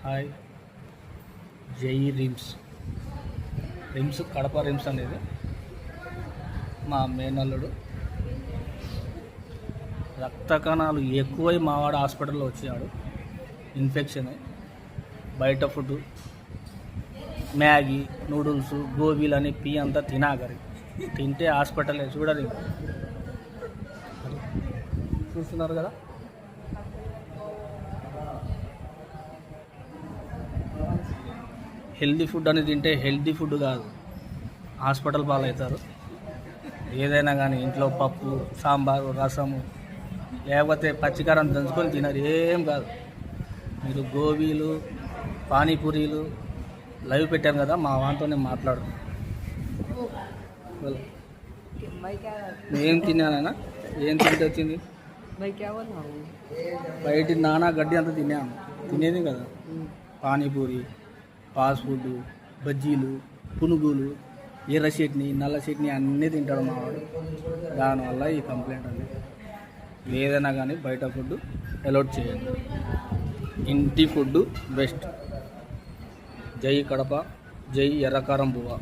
Hi. జై RIMS. Kadapa RIMS అనేది మా మేనల్లుడు. రక్త కణాలు ఎక్కువై మావాడు హాస్పిటల్లో వచ్చాడు. ఇన్ఫెక్షన్, బయట ఫుడ్, మ్యాగీ, నూడిల్స్, గోబీలు అని పీ అంతా తినాగరి. తింటే హాస్పిటలే చూడరు. చూస్తున్నారు కదా. హెల్దీ ఫుడ్ అని తింటే హెల్దీ ఫుడ్ కాదు, హాస్పిటల్ పాలవుతారు. ఏదైనా కానీ ఇంట్లో పప్పు, సాంబారు, రసము లేకపోతే పచ్చికారం దంచుకొని తినరు, ఏం కాదు. మీరు గోబీలు, పానీపూరీలు లైవ్ పెట్టాను కదా, మా వాంతో మాట్లాడు. ఏం తిన్నానైనా, ఏం తింటే వచ్చింది? బయట నానా గడ్డి అంతా తినేది కదా. పానీపూరి, ఫాస్ట్ ఫుడ్, బజ్జీలు, పునుగులు, ఎర్ర చట్నీ, నల్ల చట్నీ అన్నీ తింటాడు మావాడు. దానివల్ల ఈ కంప్లైంట్ అండి. ఏదైనా కానీ బయట ఫుడ్ అలౌట్ చేయండి, ఇంటి ఫుడ్ బెస్ట్. జై కడప, జై ఎర్రకారం బువ్వ.